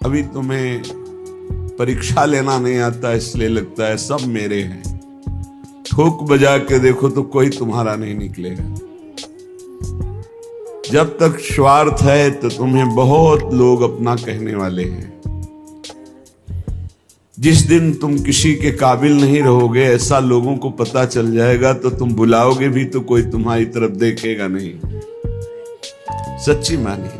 अभी तुम्हें परीक्षा लेना नहीं आता इसलिए लगता है सब मेरे हैं। ठोक बजा के देखो तो कोई तुम्हारा नहीं निकलेगा। जब तक स्वार्थ है तो तुम्हें बहुत लोग अपना कहने वाले हैं। जिस दिन तुम किसी के काबिल नहीं रहोगे, ऐसा लोगों को पता चल जाएगा, तो तुम बुलाओगे भी तो कोई तुम्हारी तरफ देखेगा नहीं। सच्ची मानिए,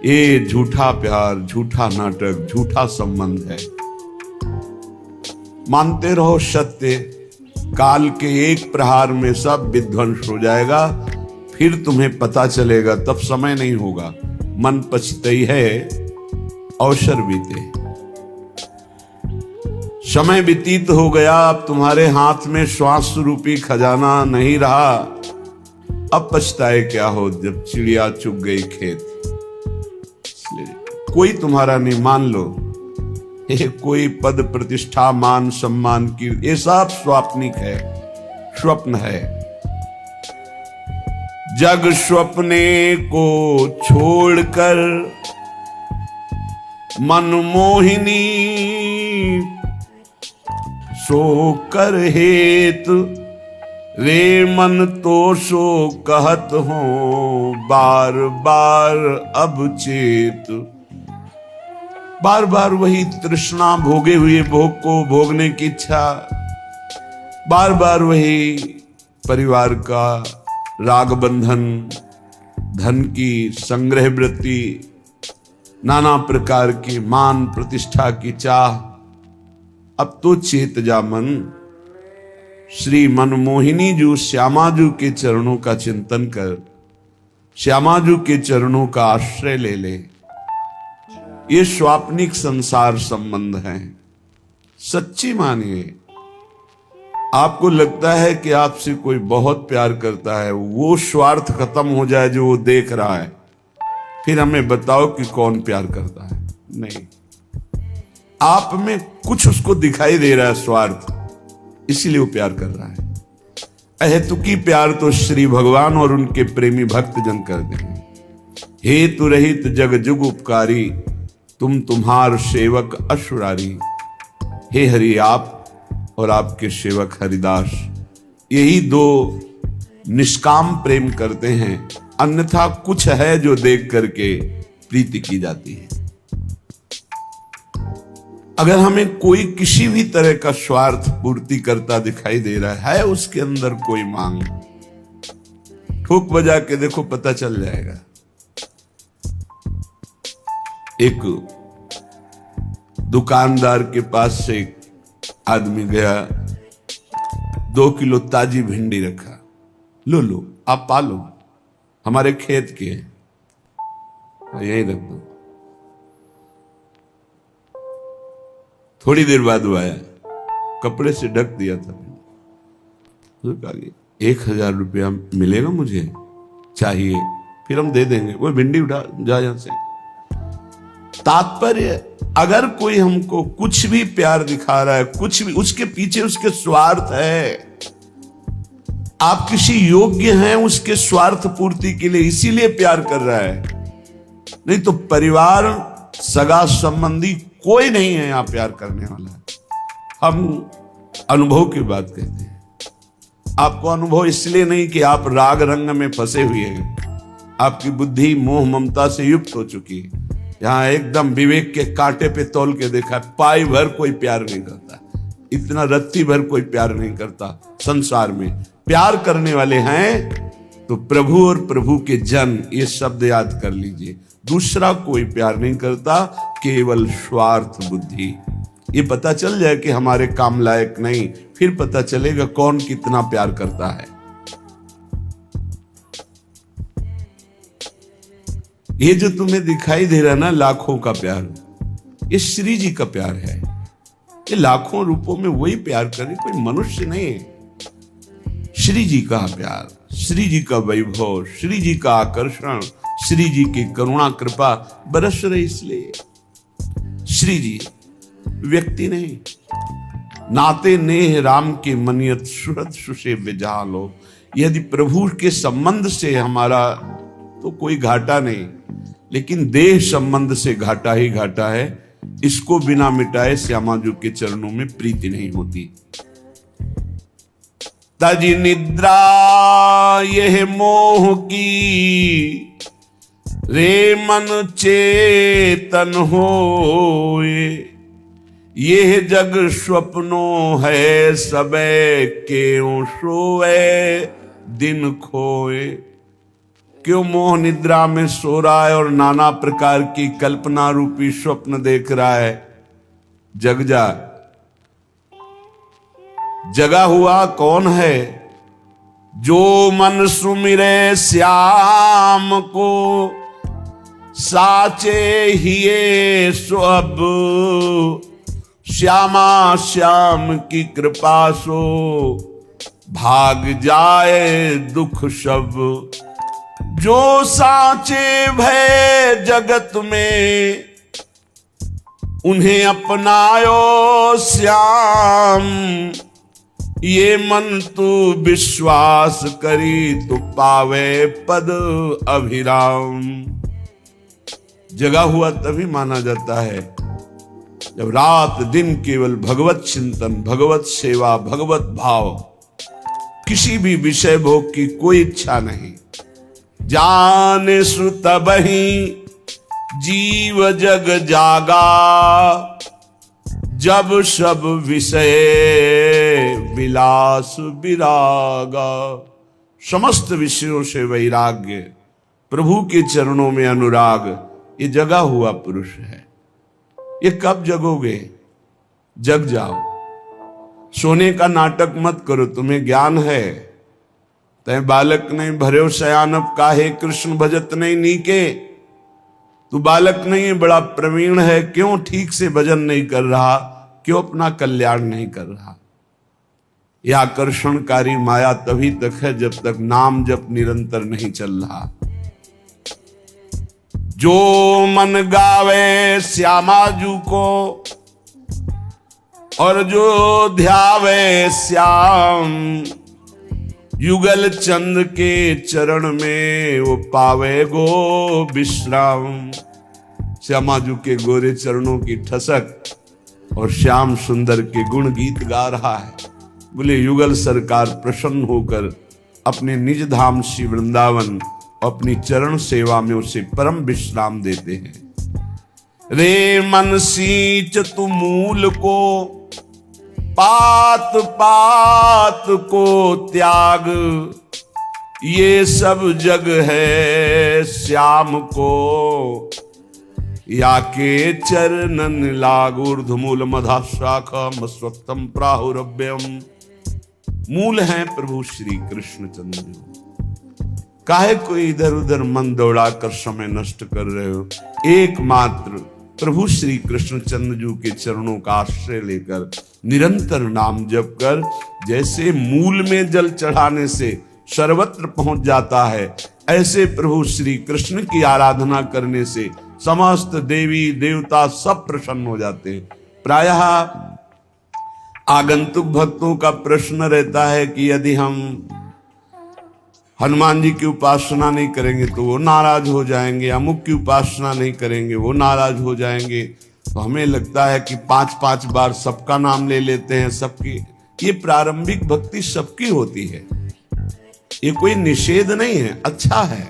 ये झूठा प्यार, झूठा नाटक, झूठा संबंध है। मानते रहो सत्य, काल के एक प्रहार में सब विध्वंस हो जाएगा। फिर तुम्हें पता चलेगा, तब समय नहीं होगा। मन पछतई है अवसर बीते। समय व्यतीत हो गया, अब तुम्हारे हाथ में श्वास रूपी खजाना नहीं रहा। अब पछताए क्या हो जब चिड़िया चुग गई खेत। कोई तुम्हारा नहीं, मान लो ये कोई पद प्रतिष्ठा मान सम्मान की, ये सब स्वाप्निक है, स्वप्न है। जग स्वप्ने को छोड़कर मनमोहिनी सो कर हेतु रे मन तो सो कहत हो बार बार अब चेत। बार बार वही तृष्णा, भोगे हुए भोग को भोगने की इच्छा, बार बार वही परिवार का राग बंधन, धन की संग्रह वृत्ति, नाना प्रकार की मान प्रतिष्ठा की चाह। अब तो चेत जा मन, श्री मनमोहिनी जू श्यामाजू के चरणों का चिंतन कर, श्यामाजू के चरणों का आश्रय ले ले। ये स्वाप्निक संसार संबंध हैं। सच्ची मानिए, आपको लगता है कि आपसे कोई बहुत प्यार करता है, वो स्वार्थ खत्म हो जाए जो वो देख रहा है, फिर हमें बताओ कि कौन प्यार करता है। नहीं, आप में कुछ उसको दिखाई दे रहा है स्वार्थ, इसीलिए वो प्यार कर रहा है। अहेतुकी प्यार तो श्री भगवान और उनके प्रेमी भक्त जन करते हैं। हेतु रहित जग जुग उपकारी, तुम तुम्हार सेवक अशुरारी। हे हरि, आप और आपके सेवक हरिदास, यही दो निष्काम प्रेम करते हैं। अन्यथा कुछ है जो देख करके प्रीति की जाती है। अगर हमें कोई किसी भी तरह का स्वार्थ पूर्ति करता दिखाई दे रहा है, उसके अंदर कोई मांग, ठोक बजा के देखो, पता चल जाएगा। एक दुकानदार के पास से एक आदमी गया, 2 किलो ताजी भिंडी रखा। लो लो, आप पालो, हमारे खेत के हैं, यही रख दो। थोड़ी देर बाद वो आया, कपड़े से ढक दिया था। तो कहा 1000 रुपया मिलेगा, मुझे चाहिए, फिर हम दे देंगे। वो भिंडी उठा जा यहां से। तात्पर्य, अगर कोई हमको कुछ भी प्यार दिखा रहा है, कुछ भी, उसके पीछे उसके स्वार्थ है। आप किसी योग्य हैं उसके स्वार्थ पूर्ति के लिए, इसीलिए प्यार कर रहा है। नहीं तो परिवार, सगा संबंधी कोई नहीं है यहाँ प्यार करने वाला। हम अनुभव की बात कहते हैं। आपको अनुभव इसलिए नहीं कि आप राग रंग में फंसे हुए हैं, आपकी बुद्धि मोह ममता से युक्त हो चुकी है। यहाँ एकदम विवेक के कांटे पे तौल के देखा, पाई भर कोई प्यार नहीं करता, इतना रत्ती भर कोई प्यार नहीं करता संसार में। प्यार करने वाले हैं तो प्रभु और प्रभु के जन, ये शब्द याद कर लीजिए। दूसरा कोई प्यार नहीं करता, केवल स्वार्थ बुद्धि। ये पता चल जाए कि हमारे काम लायक नहीं, फिर पता चलेगा कौन कितना प्यार करता है। ये जो तुम्हें दिखाई दे रहा है ना, लाखों का प्यार, ये श्री जी का प्यार है। ये लाखों रूपों में वही प्यार करे, कोई मनुष्य नहीं है। श्री जी का प्यार, श्री जी का वैभव, श्री जी का आकर्षण, श्री जी की करुणा कृपा बरस रही, इसलिए श्री जी व्यक्ति नहीं। नाते नेह राम के मनियत सुहृद सुसे विजालो। यदि प्रभु के संबंध से हमारा तो कोई घाटा नहीं, लेकिन देह संबंध से घाटा ही घाटा है। इसको बिना मिटाए श्यामाजू के चरणों में प्रीति नहीं होती। तजी निद्रा यह मोह की, रे मन चेतन होए। यह जग स्वप्नों है, सबे क्यों सोए दिन खोए। क्यों मोह निद्रा में सो रहा है और नाना प्रकार की कल्पना रूपी स्वप्न देख रहा है। जग जा। जगा हुआ कौन है? जो मन सुमिरे श्याम को, साचे हिये सो अब। श्यामा श्याम की कृपा सो, भाग जाए दुख सब। जो साचे भय जगत में, उन्हें अपनायो श्याम। ये मन तू विश्वास करी, तो पावे पद अभिराम। जगा हुआ तभी माना जाता है जब रात दिन केवल भगवत चिंतन, भगवत सेवा, भगवत भाव, किसी भी विषय भोग की कोई इच्छा नहीं। जाने सुत बही जीव जग जागा, जब सब विषय विलास विरागा। समस्त विषयों से वैराग्य, प्रभु के चरणों में अनुराग, ये जगा हुआ पुरुष है। ये कब जगोगे? जग जाओ। सोने का नाटक मत करो, तुम्हें ज्ञान है। तय बालक नहीं भर्यो शयानब, काहे कृष्ण भजत नहीं नीके। तू बालक नहीं है, बड़ा प्रवीण है, क्यों ठीक से भजन नहीं कर रहा, क्यों अपना कल्याण नहीं कर रहा। यह आकर्षणकारी माया तभी तक है जब तक नाम जप निरंतर नहीं चल रहा। जो मन गावे श्यामाजू को, और जो ध्यावे श्याम। युगल चंद के चरण में, वो पावे गो विश्राम। श्यामाजू के गोरे चरणों की ठसक और श्याम सुंदर के गुण गीत गा रहा है। बोले युगल सरकार प्रसन्न होकर अपने निज धाम श्री वृंदावन अपनी चरण सेवा में उसे परम विश्राम देते हैं। रे मन सींच तू मूल को, पात पात को त्याग। ये सब जग है श्याम को, या के चरणन लाग। ऊर्ध्वमूल मधा शाखा मस्वत्तम प्राहुरभ्यम। मूल हैं प्रभु श्री कृष्ण चंद्र। काहे कोई इधर उधर मन दौड़ाकर समय नष्ट कर रहे हो? एकमात्र प्रभु श्री कृष्ण चंद्र के चरणों का आश्रय लेकर निरंतर नाम जप कर, जैसे मूल में जल चढ़ाने से सर्वत्र पहुंच जाता है, ऐसे प्रभु श्री कृष्ण की आराधना करने से समस्त देवी देवता सब प्रसन्न हो जाते हैं। प्रायः आगंतुक भक्तों का प्रश्न रहता है कि यदि हम हनुमान जी की उपासना नहीं करेंगे तो वो नाराज हो जाएंगे, अमुक की उपासना नहीं करेंगे वो नाराज हो जाएंगे। तो हमें लगता है कि 5-5 बार सबका नाम ले लेते हैं, सबकी। ये प्रारंभिक भक्ति सबकी होती है, ये कोई निषेध नहीं है, अच्छा है,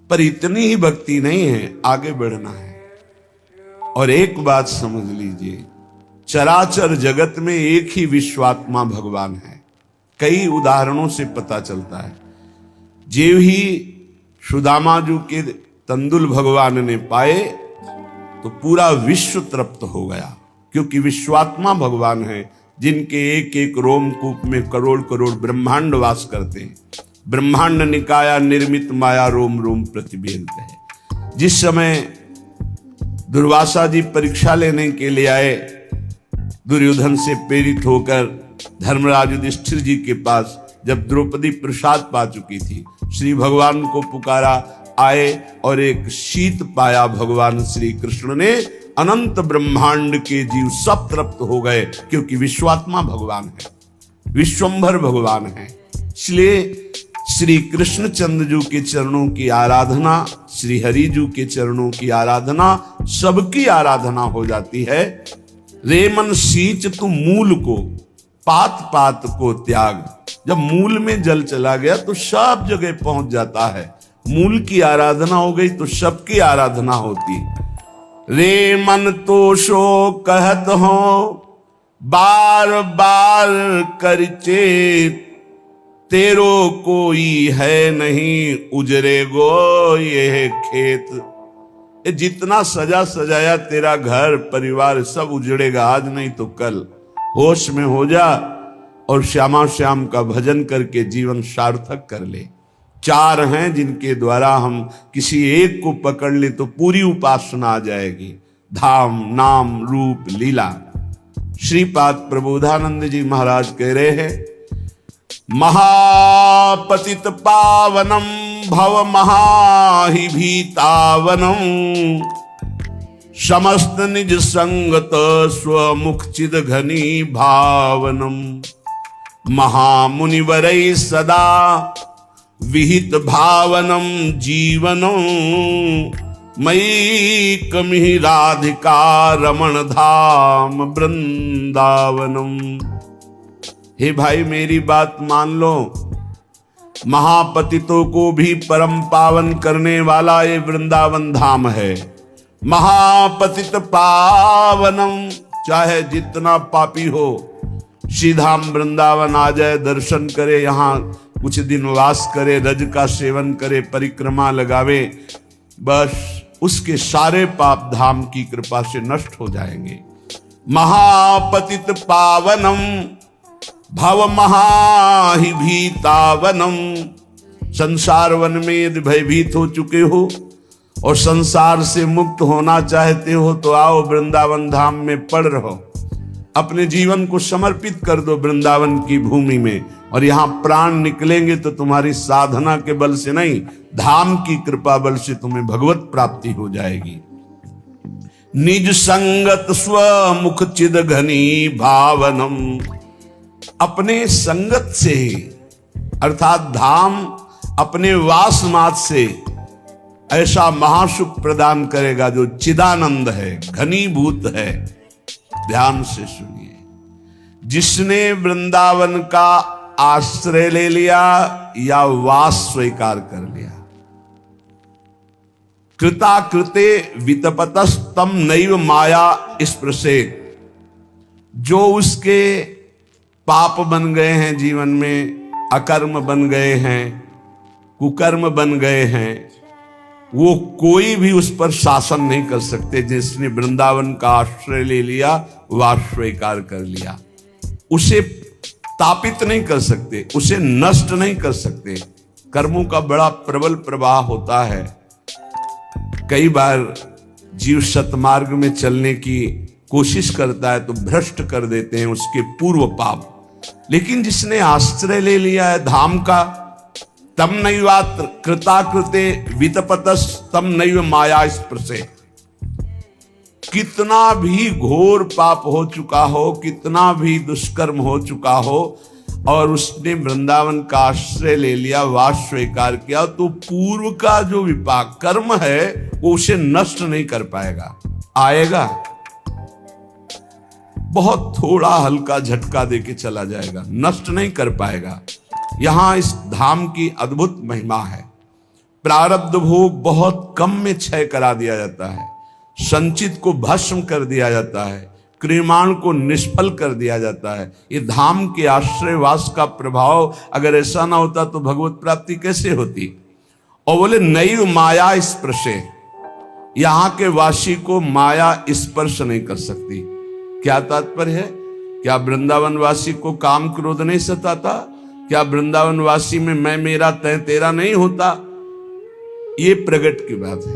पर इतनी ही भक्ति नहीं है, आगे बढ़ना है। और एक बात समझ लीजिए, चराचर जगत में एक ही विश्वात्मा भगवान है। कई उदाहरणों से पता चलता है। जेव ही सुदामाजू के तंदुल भगवान ने पाए तो पूरा विश्व तृप्त हो गया, क्योंकि विश्वात्मा भगवान है जिनके एक एक रोमकूप में करोड़ करोड़ ब्रह्मांड वास करते हैं। ब्रह्मांड निकाया निर्मित माया रोम रोम प्रतिबेद है। जिस समय दुर्वासा जी परीक्षा लेने के लिए आए, दुर्योधन से प्रेरित होकर धर्मराज युधिष्ठिर जी के पास, जब द्रौपदी प्रसाद पा चुकी थी, श्री भगवान को पुकारा, आए और एक शीत पाया भगवान श्री कृष्ण ने। अनंत ब्रह्मांड के जीव सब तृप्त हो गए, क्योंकि विश्वात्मा भगवान है, विश्वंभर भगवान है। इसलिए श्री कृष्णचंद्र जी के चरणों की आराधना, श्री हरि जी के चरणों की आराधना, सबकी आराधना हो जाती है। रे मन सींच तू मूल को, पात पात को त्याग। जब मूल में जल चला गया तो सब जगह पहुंच जाता है। मूल की आराधना हो गई तो सबकी आराधना होती। रे मन तो सो कहत हो, बार बार कर चेत। तेरो कोई है नहीं, उजरे गो ये खेत। ये जितना सजा सजाया तेरा घर परिवार सब उजड़ेगा, आज नहीं तो कल। होश में हो जा और श्यामा श्याम का भजन करके जीवन सार्थक कर ले। चार हैं जिनके द्वारा हम किसी एक को पकड़ ले तो पूरी उपासना आ जाएगी। धाम, नाम, रूप, लीला। श्रीपाद प्रबोधानंद जी महाराज कह रहे हैं, महापतित पावनम भव महाहि भीतावनम। समस्त निज संगत स्वमुख चिद घनी भावनम। महामुनिवरै सदा विहित भावनम जीवनम। मयि कमिहि राधिका रमण धाम वृंदावनम। हे भाई मेरी बात मान लो, महापतितों को भी परम पावन करने वाला ये वृंदावन धाम है। महापतित पावनम, चाहे जितना पापी हो श्रीधाम वृंदावन आ जाए, दर्शन करे, यहाँ कुछ दिन वास करे, रज का सेवन करे, परिक्रमा लगावे, बस उसके सारे पाप धाम की कृपा से नष्ट हो जाएंगे। महापतित पावनम भव महाहि भीतावनम। संसार वन में यदि भयभीत हो चुके हो और संसार से मुक्त होना चाहते हो तो आओ वृंदावन धाम में पड़ रहो। अपने जीवन को समर्पित कर दो वृंदावन की भूमि में, और यहाँ प्राण निकलेंगे तो तुम्हारी साधना के बल से नहीं, धाम की कृपा बल से तुम्हें भगवत प्राप्ति हो जाएगी। निज संगत स्वमुख चिद घनी भावनम। अपने संगत से अर्थात धाम अपने वासनाथ से ऐसा महासुख प्रदान करेगा जो चिदानंद है, घनीभूत है। ध्यान से सुनिए, जिसने वृंदावन का आश्रय ले लिया या वास स्वीकार कर लिया, कृता कृते वितपतस्तम नैव माया स्पृशेत। जो उसके पाप बन गए हैं जीवन में, अकर्म बन गए हैं, कुकर्म बन गए हैं, वो कोई भी उस पर शासन नहीं कर सकते। जिसने वृंदावन का आश्रय ले लिया, वास स्वीकार कर लिया, उसे तापित नहीं कर सकते, उसे नष्ट नहीं कर सकते। कर्मों का बड़ा प्रबल प्रवाह होता है। कई बार जीव सतमार्ग में चलने की कोशिश करता है तो भ्रष्ट कर देते हैं उसके पूर्व पाप। लेकिन जिसने आश्रय ले लिया है धाम का, तम नैवात्र कृताकृते वितपतस तम नैव माया स्पृशे। कितना भी घोर पाप हो चुका हो, कितना भी दुष्कर्म हो चुका हो, और उसने वृंदावन का आश्रय ले लिया, वास स्वीकार किया, तो पूर्व का जो विपाक कर्म है वो उसे नष्ट नहीं कर पाएगा। आएगा बहुत थोड़ा हल्का झटका देके चला जाएगा, नष्ट नहीं कर पाएगा। यहां इस धाम की अद्भुत महिमा है। प्रारब्ध भोग बहुत कम में क्षय करा दिया जाता है, संचित को भस्म कर दिया जाता है, क्रियमाण को निष्फल कर दिया जाता है। ये धाम के आश्रयवास का प्रभाव अगर ऐसा ना होता तो भगवत प्राप्ति कैसे होती। और बोले नैव माया स्पर्शे, यहां के वासी को माया स्पर्श नहीं कर सकती। क्या तात्पर्य है? क्या वृंदावन वासी को काम क्रोध नहीं सताता? क्या वृंदावन वासी में मैं मेरा तय तेरा नहीं होता? ये प्रगट की बात है,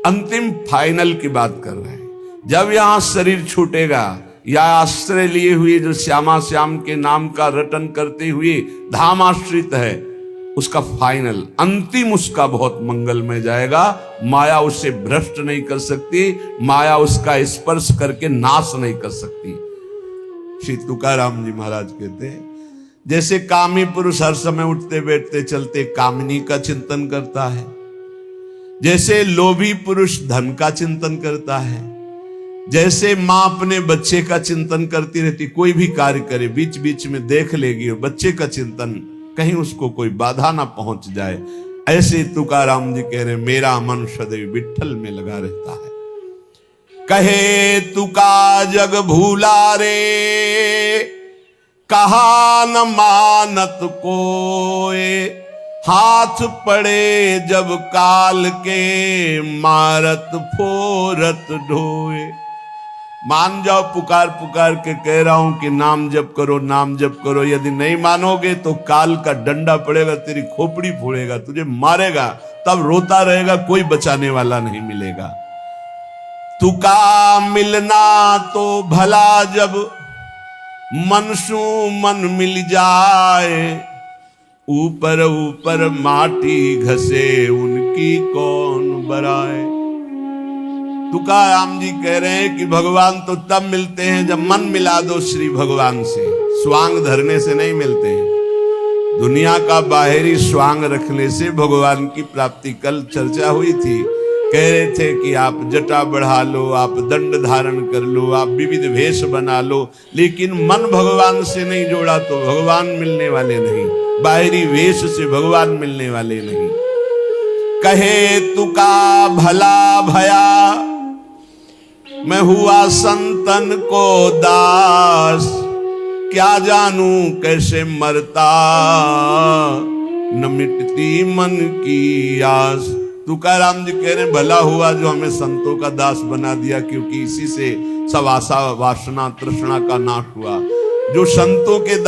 अंतिम फाइनल की बात कर रहे हैं। जब यहां शरीर छूटेगा या आश्रय लिए हुए जो श्यामा श्याम के नाम का रटन करते हुए धाम आश्रित है, उसका फाइनल अंतिम उसका बहुत मंगलमय जाएगा। माया उसे भ्रष्ट नहीं कर सकती, माया उसका स्पर्श करके नाश नहीं कर सकती। श्री तुकाराम जी महाराज कहते हैं, जैसे कामी पुरुष हर समय उठते बैठते चलते कामिनी का चिंतन करता है, जैसे लोभी पुरुष धन का चिंतन करता है, जैसे मां अपने बच्चे का चिंतन करती रहती, कोई भी कार्य करे बीच बीच में देख लेगी और बच्चे का चिंतन, कहीं उसको कोई बाधा ना पहुंच जाए, ऐसे तुकाराम जी कह रहे मेरा मन सदैव विठ्ठल में लगा रहता है। कहे तुका जग भूला रे, कहा न मानत कोए, हाथ पड़े जब काल के, मारत फोरत ढोए। मान जाओ, पुकार पुकार के कह रहा हूं कि नाम जप करो, नाम जप करो। यदि नहीं मानोगे तो काल का डंडा पड़ेगा, तेरी खोपड़ी फोड़ेगा, तुझे मारेगा, तब रोता रहेगा, कोई बचाने वाला नहीं मिलेगा। तुका मिलना तो भला जब मन सु मन मिल जाए, ऊपर ऊपर माटी घसे उनकी कौन बराए। तुकाराम जी कह रहे हैं कि भगवान तो तब मिलते हैं जब मन मिला दो श्री भगवान से, स्वांग धरने से नहीं मिलते हैं। दुनिया का बाहरी स्वांग रखने से भगवान की प्राप्ति, कल चर्चा हुई थी, कह रहे थे कि आप जटा बढ़ा लो, आप दंड धारण कर लो, आप विविध वेश बना लो, लेकिन मन भगवान से नहीं जोड़ा तो भगवान मिलने वाले नहीं, बाहरी वेश से भगवान मिलने वाले नहीं। कहे तुका भला भया, मैं हुआ संतन को दास, क्या जानू कैसे मरता, न मिटती मन की आस। तुकाराम जी कह रहे भला हुआ जो हमें संतों का दास बना दिया, क्योंकि इसी से सब आशा वासना तृष्णा का नाश हुआ। जो संतों के